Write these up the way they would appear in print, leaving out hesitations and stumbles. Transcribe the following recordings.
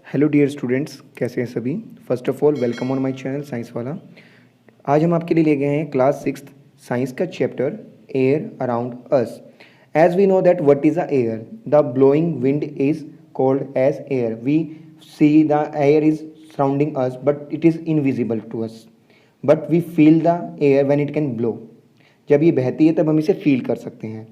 Hello dear students, कैसे हैं सभी। First of all welcome on my channel science वाला। आज हम आपके लिए ले गए हैं क्लास 6 साइंस का chapter air around us. As we know that what is a air, the blowing wind is called as air. We see the air is surrounding us but it is invisible to us, but we feel the air when it can blow. जब ये बहती है तब हम इसे feel कर सकते हैं।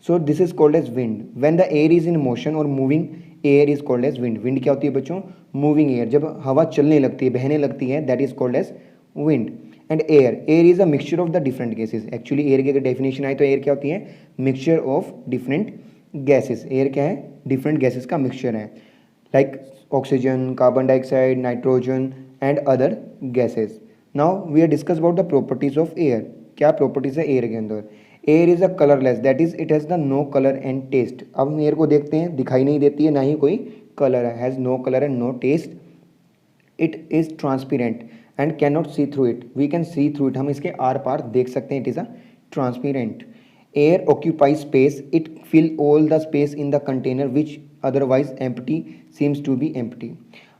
So this is called as wind. When the air is in motion और moving, air is called as wind. Wind क्या होती है बच्चों? Moving air. जब हवा चलने लगती है, बहने लगती है, that is called as wind. And air is a mixture of the different gases. Actually air की अगर डेफिनेशन आए तो एयर क्या होती है? Mixture of different gases. Air क्या है? डिफरेंट गैसेज का मिक्सचर है, like oxygen, carbon dioxide, nitrogen and other gases. Now we are discuss about the properties of air. क्या प्रॉपर्टीज है एयर के अंदर? Air is a colourless, that is it has the no colour and taste. अब हम air को देखते हैं, दिखाई नहीं देती है, ना ही कोई कलर है, has no colour and no taste. It is transparent and can not see through it. We can see through it, हम इसके आर पार देख सकते हैं। It is a transparent. Air occupy space, it fill all the space in the container which otherwise empty seems to be empty.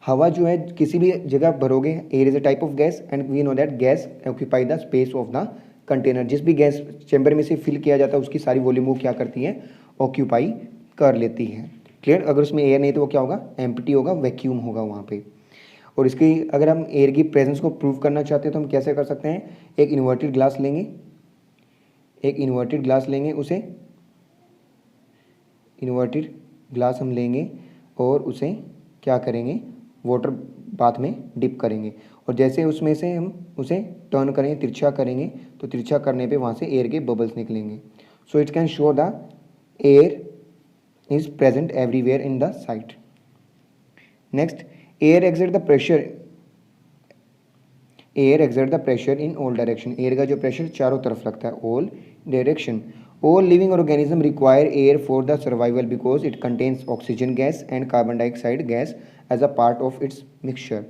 हवा जो है किसी भी जगह भरोगे, air is a type of gas and we know that gas occupy the space of the container. जिस भी gas chamber में से फिल किया जाता है उसकी सारी वॉल्यूम वो क्या करती है? ऑक्यूपाई कर लेती है। क्लियर? अगर उसमें एयर नहीं तो वो क्या होगा? एम्प्टी होगा, वैक्यूम होगा वहाँ पे। और इसकी अगर हम एयर की प्रेजेंस को प्रूव करना चाहते हैं तो हम कैसे कर सकते हैं? एक इन्वर्टेड ग्लास लेंगे, एक इन्वर्टेड ग्लास लेंगे, उसे इन्वर्टेड ग्लास हम लेंगे और उसे क्या करेंगे? वाटर बाथ में डिप करेंगे और जैसे उसमें से हम उसे टर्न करेंगे, तिरछा करेंगे, तो तिरछा करने पे वहाँ से एयर के बबल्स निकलेंगे। So it can show the air is present everywhere in the site. Next, air exert the pressure, air exert the pressure in all direction. Air का जो प्रेशर चारों तरफ लगता है, all direction. All living organisms require air for the survival because it contains oxygen gas and carbon dioxide gas as a part of its mixture.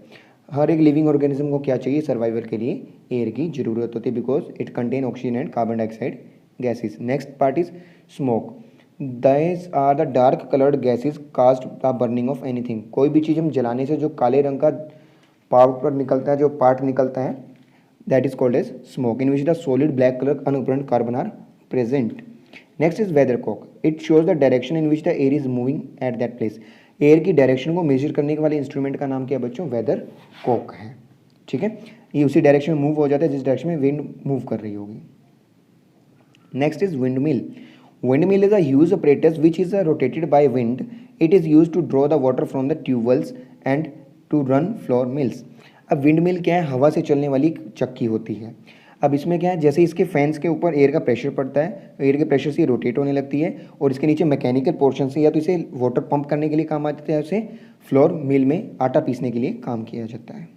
हर एक living organism को क्या चाहिए सर्वाइवल के लिए? एयर की जरूरत होती है, because it contain oxygen and carbon dioxide gases. Next part is smoke. These are the dark colored gases caused the burning of anything. कोई भी चीज़ हम जलाने से जो काले रंग का पाउडर निकलता है, जो पार्ट निकलता है, that is called as smoke, in which the solid black colour unopened carbon are present. Next is weathercock. It shows the direction in which the air is moving at that place. Air की direction को major करने के वाले instrument का नाम क्या है बच्चों? वेदर कॉक है। ठीक है, ये उसी डायरेक्शन में मूव हो जाता है जिस डायरेक्शन में विंड मूव कर रही होगी। Next is wind mill. Wind mill is a huge apparatus which is rotated by wind. It is used to draw the water from the tubewells and to run floor mills. अब wind mill क्या है? हवा से चलने वाली चक्की होती है। अब इसमें क्या है, जैसे इसके फैंस के ऊपर एयर का प्रेशर पड़ता है, एयर के प्रेशर से ये रोटेट होने लगती है और इसके नीचे मैकेनिकल पोर्शन से या तो इसे वाटर पंप करने के लिए काम आता है, उसे फ्लोर मिल में आटा पीसने के लिए काम किया जाता है।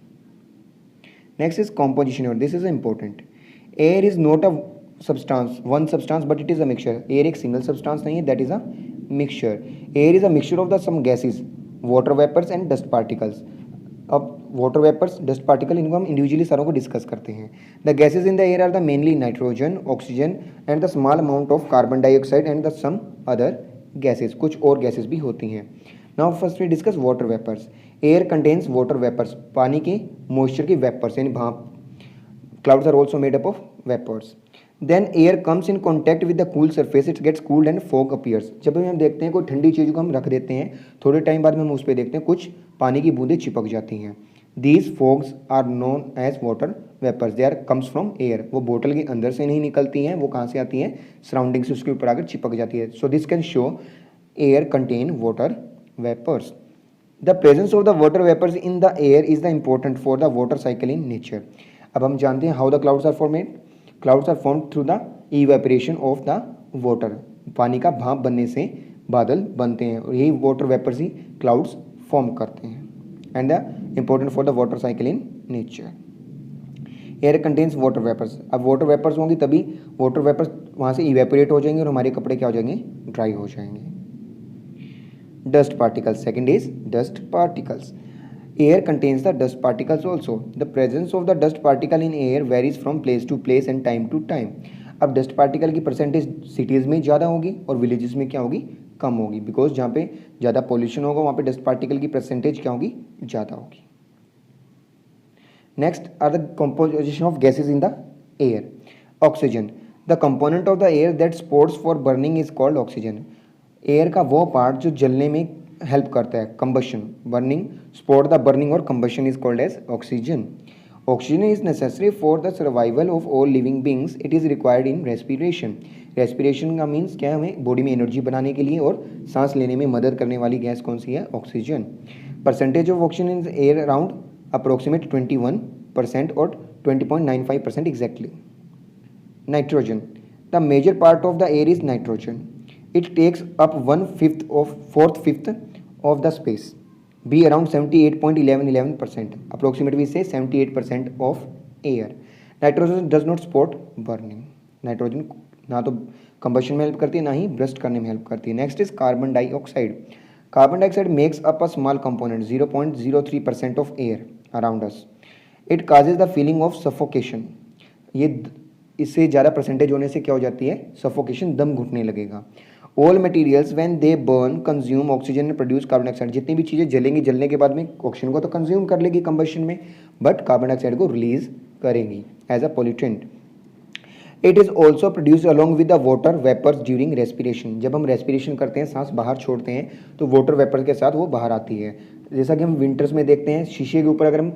नेक्स्ट इज कॉम्पोजिशन और this is important. Air is not a substance, one substance, but it is a mixture. Air एक सिंगल सब्सटेंस नहीं है, that is a mixture. Air is a mixture of the some gases, water vapours and dust particles. अब water vapours, dust particle, इनको हम individually सारों को discuss करते हैं। The gases in the air are the mainly nitrogen, oxygen and the small amount of carbon dioxide and the some other gases. कुछ और gases भी होती हैं। Now first we discuss water vapours. Air contains water vapours, पानी के moisture की vapours यानी भाप। Clouds are also made up of vapours. Then air comes in contact with the cool surface, it gets cooled and fog appears. जब भी हम देखते हैं कोई ठंडी चीज़ को हम रख देते हैं, थोड़े टाइम बाद में हम उस पर देखते हैं कुछ पानी की बूंदें चिपक जाती हैं। These fogs are known as water vapours, they are comes from air. वो बोतल के अंदर से नहीं निकलती हैं, वो कहाँ से आती हैं? सराउंडिंग से उसके ऊपर आकर चिपक जाती है। So this can show air contain water vapours. The presence of the water vapours in the air is the important for the water cycle in nature. अब हम जानते हैं how the clouds are formed. Clouds are formed through the evaporation of the water. पानी का भाप बनने से बादल बनते हैं और यही वाटर वेपर्स ही क्लाउड्स फॉर्म करते हैं। And the important for the water cycle in nature. Air contains water vapours. अब वाटर वेपर्स होंगी तभी वाटर वेपर्स वहाँ से इवेपोरेट हो जाएंगे और हमारे कपड़े क्या हो जाएंगे? ड्राई हो जाएंगे। Dust particles, second is dust particles. Air contains the dust particles also. The presence of the dust particle in air varies from place to place and time to time. अब डस्ट पार्टिकल की percentage cities में ज़्यादा होगी और villages में क्या होगी? कम होगी, बिकॉज जहाँ पे ज़्यादा पॉल्यूशन होगा वहाँ पे डस्ट पार्टिकल की परसेंटेज क्या होगी, ज़्यादा होगी। Next are the composition of gases in the air. Oxygen, the component of the air that supports for burning is called oxygen. Air का वो पार्ट जो जलने में हेल्प करता है, combustion, burning, support the burning और combustion is called as oxygen. Oxygen is necessary for the survival of all living beings, it is required in respiration. Respiration का means क्या है, हमें बॉडी में एनर्जी बनाने के लिए और सांस लेने में मदद करने वाली गैस कौन सी है, oxygen. Percentage of oxygen in air around approximate 21% और 20.95% exactly. Nitrogen, the major part of the air is nitrogen, it takes up 1/4 of the space, be around 78.11%, approximately we say 78% of air. Nitrogen does not support burning. Nitrogen ना तो combustion में help करती है, ना ही burst करने में help करती है। Next is carbon dioxide. Carbon dioxide makes up a small component 0.03% of air around us, it causes the feeling of suffocation. ये इससे ज़्यादा परसेंटेज होने से क्या हो जाती है, सफोकेशन, दम घुटने लगेगा। All materials when they burn consume oxygen and produce carbon dioxide. जितनी भी चीज़ें जलेंगी, जलने के बाद में ऑक्सीजन को तो कंज्यूम कर लेगी कंबशन में, बट कार्बन डाइऑक्साइड को रिलीज करेंगी as a pollutant. It is also produce along with the water vapours during respiration. जब हम रेस्पिरेशन करते हैं, सांस बाहर छोड़ते हैं, तो वाटर वेपर के साथ वो बाहर आती है। जैसा कि हम विंटर्स में देखते हैं, शीशे के ऊपर अगर हम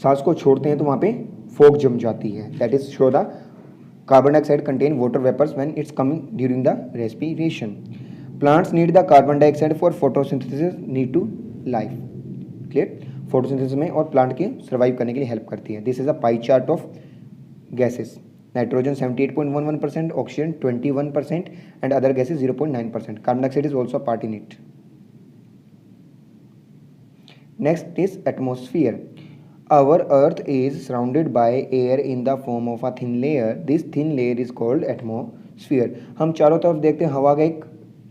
सांस को छोड़ते हैं तो वहाँ पे फॉग जम जाती है। That is show the carbon dioxide contain water vapors when it's coming during the respiration. Plants need the carbon dioxide for photosynthesis, need to life. Clear? photosynthesis में और प्लांट के सर्वाइव करने के लिए हेल्प करती है। This is a pie chart of gases. Nitrogen 78.11%, oxygen 21% and other gases 0.9%. Carbon dioxide is also part in it. Next is atmosphere. Our earth is surrounded by air in the form of a thin layer. This thin layer is called atmosphere. हम चारों तरफ देखते हैं, हवा का एक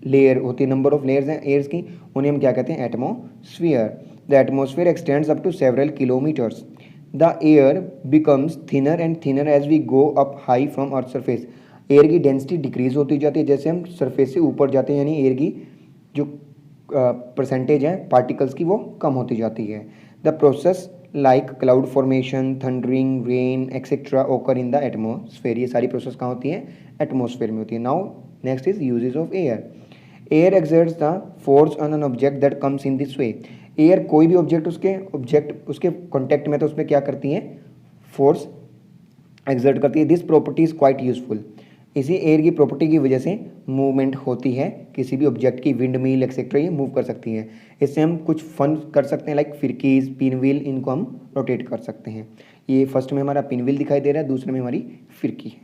layer होती है, नंबर ऑफ लेयर्स हैं एयर्स की, उन्हें हम क्या कहते हैं, atmosphere. The atmosphere extends up to several kilometres. The air becomes thinner and thinner as we go up high from earth surface. Air की डेंसिटी डिक्रीज होती जाती है जैसे हम सरफेस से ऊपर जाते हैं, यानी एयर की जो परसेंटेज है पार्टिकल्स की वो कम होती जाती है। The process like cloud formation, thundering, rain etcetera ओकर इन द एटमोस्फेयर। ये सारी प्रोसेस कहाँ होती है, एटमोस्फेयर में होती है। Now next is usage of air. Air exerts the force on an object that comes in this way. Air कोई भी ऑब्जेक्ट उसके कॉन्टेक्ट में तो उसमें क्या करती है, फोर्स एक्सर्ट करती है। This property is quite useful. इसी एयर की प्रॉपर्टी की वजह से मूवमेंट होती है किसी भी ऑब्जेक्ट की, विंड मिल एक्सेट्रा ये मूव कर सकती है। इससे हम कुछ फन कर सकते हैं, लाइक फिरकीज, पिन व्हील, इनको हम रोटेट कर सकते हैं। ये फर्स्ट में हमारा पिन व्हील दिखाई दे रहा है, दूसरे में हमारी फिरकी है।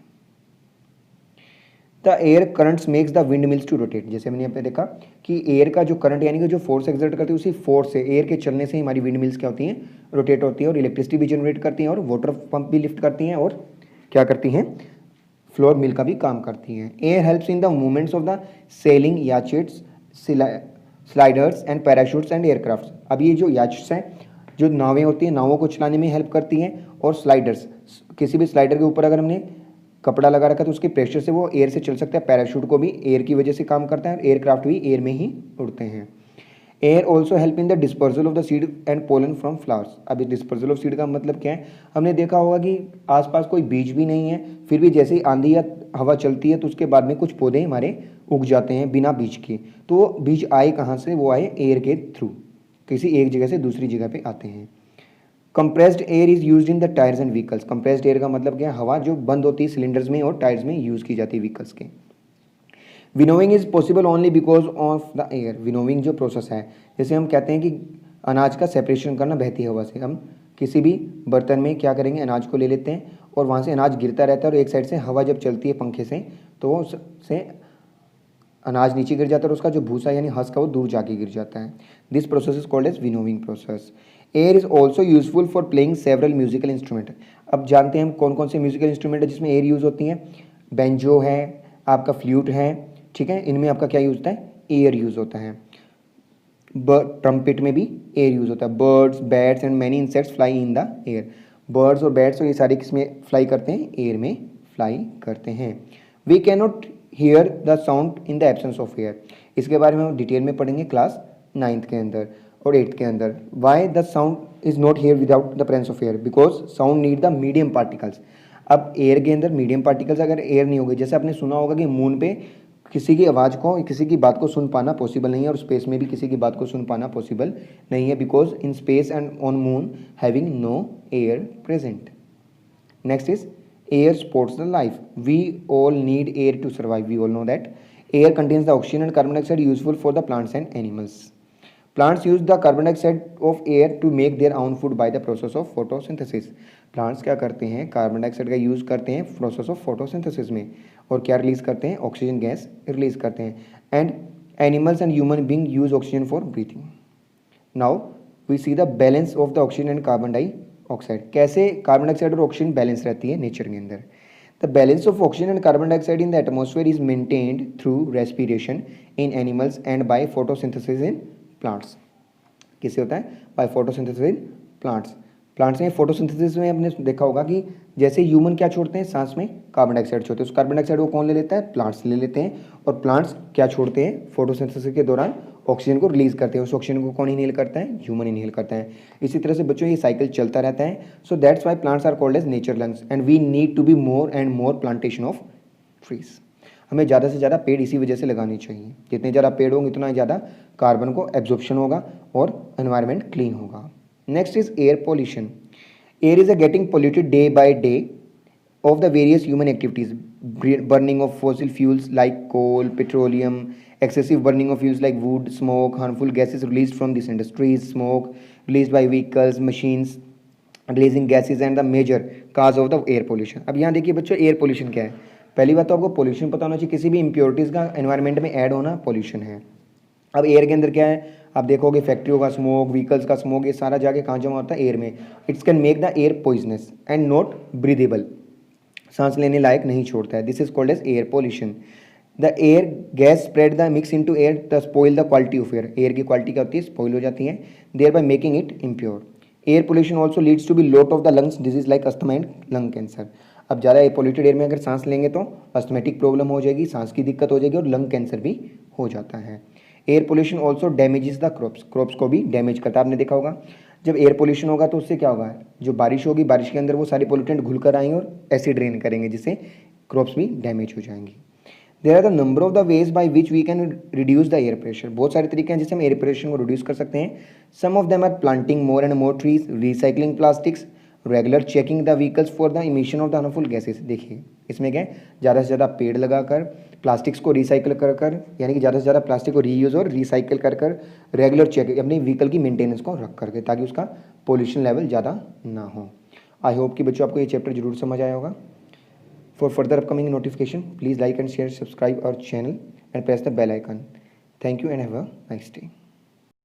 The air currents makes the wind mills to rotate. जैसे मैंने यहाँ पे देखा कि एयर का जो करंट यानी कि जो फोर्स एक्सर्ट करती है, उसी फोर्स से, एयर के चलने से हमारी विंड मिल्स क्या होती हैं, रोटेट होती है और इलेक्ट्रिसिटी भी जनरेट करती हैं और वाटर पंप भी लिफ्ट करती हैं और क्या करती हैं, फ्लोर मिल का भी काम करती हैं। Air helps in the movements of the sailing yachts, sliders and parachutes and aircrafts. अब ये जो याचिट्स हैं, जो नावें होती हैं, नावों को चलाने में हेल्प करती हैं, और स्लाइडर्स, किसी भी स्लाइडर के ऊपर अगर हमने कपड़ा लगा रखा है तो उसके प्रेशर से वो एयर से चल सकता है। पैराशूट को भी एयर की वजह से काम करता है और एयरक्राफ्ट भी एयर में ही उड़ते हैं। Air also help in the dispersal of the seed and pollen from flowers. अब इस डिस्पर्जल ऑफ सीड का मतलब क्या है, हमने देखा होगा कि आसपास कोई बीज भी नहीं है, फिर भी जैसे ही आंधी या हवा चलती है तो उसके बाद में कुछ पौधे हमारे उग जाते हैं बिना बीज के। तो वो बीज आए कहाँ से, वो आए एयर के थ्रू, किसी एक जगह से दूसरी जगह पे आते हैं। Compressed air is used in the tyres and vehicles. Compressed air का मतलब क्या है, हवा जो बंद होती है सिलेंडर्स में और टायर्स में यूज़ की जाती है व्हीकल्स के। Winnowing is possible only because of the air. Winnowing जो प्रोसेस है, जैसे हम कहते हैं कि अनाज का सेपरेशन करना बहती हवा से, हम किसी भी बर्तन में क्या करेंगे, अनाज को ले लेते हैं और वहाँ से अनाज गिरता रहता है और एक साइड से हवा जब चलती है पंखे से तो उससे अनाज नीचे गिर जाता है और उसका जो भूसा यानी हस्क है वो दूर जाके गिर जाता है। This process is called as winnowing process. Air is also useful for playing several musical instrument. अब जानते हैं हम कौन कौन से म्यूजिकल इंस्ट्रूमेंट है जिसमें एयर यूज़ होती है। बेंजो है, आपका फ्लूट है, ठीक है, इनमें आपका क्या यूज होता है, एयर यूज होता है। ट्रम्पेट में भी एयर यूज होता है। Birds, bats and many insects fly in the air. Birds और बैट्स और ये सारे किसमें फ्लाई करते हैं, एयर में फ्लाई करते हैं। We can not hear the sound in the absence of air. इसके बारे में हम डिटेल में पढ़ेंगे क्लास 9th के अंदर और 8th के अंदर। Why the sound is not here without the presence of air, because sound need the medium particles. अब एयर के अंदर मीडियम पार्टिकल्स अगर एयर नहीं होगी, जैसे आपने सुना होगा कि मून पे किसी की आवाज़ को, किसी की बात को सुन पाना पॉसिबल नहीं है, और स्पेस में भी किसी की बात को सुन पाना पॉसिबल नहीं है, because in space and on moon having no air present. Next is air supports the life. We all need air to survive. We all know that air contains the oxygen and carbon dioxide useful for the plants and animals. Plants use the carbon dioxide of air to make their own food by the process of photosynthesis. Plants क्या करते हैं, carbon dioxide का use करते हैं process of photosynthesis में, और क्या release करते हैं, ऑक्सीजन गैस रिलीज करते हैं। And animals and human being use oxygen for breathing. Now we see the balance of the oxygen and carbon dioxide. कैसे कार्बन डाइऑक्साइड और ऑक्सीजन बैलेंस रहती है नेचर के अंदर। The balance of oxygen and carbon dioxide in the atmosphere is maintained through respiration in animals and by photosynthesis in plants. किससे होता है, by photosynthesis in plants. Plants में photosynthesis में आपने देखा होगा कि जैसे ह्यूमन क्या छोड़ते हैं, सांस में कार्बन डाइऑक्साइड छोड़ते हैं, उस कार्बन डाइऑक्साइड को कौन ले लेता है, प्लांट्स ले लेते हैं, और प्लांट्स क्या छोड़ते हैं, फोटोसिंथेसिस के दौरान ऑक्सीजन को रिलीज करते हैं, उस ऑक्सीजन को कौन इनहेल करता है, ह्यूमन इनहेल करता है। इसी तरह से बच्चों ये साइकिल चलता रहता है। So that's why plants are called as nature lungs and we need to be more and more plantation of trees. हमें ज़्यादा से ज़्यादा पेड़ इसी वजह से लगाने चाहिए, जितने ज़्यादा पेड़ होंगे उतना ज़्यादा कार्बन को एब्जॉर्प्शन होगा और एनवायरनमेंट क्लीन होगा। Next is air pollution. Air is a getting polluted day by day of the various human activities, burning of fossil fuels like coal, petroleum, excessive burning of fuels like wood, smoke, harmful gases released from these industries, smoke released by vehicles, machines releasing gases and the major cause of the air pollution। अब यहाँ देखिए बच्चों air pollution क्या है। पहली बात तो आपको पोल्यूशन पता होना चाहिए, किसी भी इम्प्योरिटीज़ का एनवायरनमेंट में ऐड होना पोल्यूशन है। अब एयर के अंदर क्या है, आप देखोगे फैक्ट्रियों का स्मोक, व्हीकल्स का स्मोक, ये सारा जाके कहाँ जमा होता है, एयर में। It's can make the air poisonous and not breathable, सांस लेने लायक नहीं छोड़ता है। This is called as air pollution. The air gas spread the mix into air the spoil the quality of air. Air की quality क्या होती है, स्पॉइल हो जाती है, thereby making it impure. Air pollution also leads to be lot of the lungs disease like asthma and lung cancer. अब ज़्यादा polluted air में अगर सांस लेंगे तो अस्थमेटिक प्रॉब्लम हो जाएगी, सांस की दिक्कत हो जाएगी, और लंग कैंसर भी हो जाता है। Air pollution also damages the crops, crops को भी डैमेज करता है। आपने देखा होगा जब एयर पोल्यूशन होगा तो उससे क्या होगा, जो बारिश होगी, बारिश के अंदर वो सारे पोल्यूटेंट घुल कर आएंगे और एसिड रेन करेंगे, जिससे क्रॉप्स भी डैमेज हो जाएंगी। There are the number of the ways by which we can reduce the air pressure. बहुत सारे तरीके हैं जिससे हम एयर प्रेशर को रिड्यूस कर सकते हैं। Some of them are planting more and more trees, recycling plastics, regular checking the vehicles for the emission of the harmful gases. देखिए इसमें क्या है, ज़्यादा से ज़्यादा पेड़ लगाकर, प्लास्टिक्स को रिसाइकिल कर कर, यानी कि ज़्यादा से ज़्यादा प्लास्टिक को रीयूज़ और रिसाइकिल कर कर, रेगुलर चेक अपनी व्हीकल की मेंटेनेंस को रख करके, ताकि उसका पोल्यूशन लेवल ज़्यादा ना हो। आई होप कि बच्चों आपको ये चैप्टर जरूर समझ आया होगा। For further upcoming notification please like and share, subscribe our channel and press the bell icon. Thank you and have a nice day.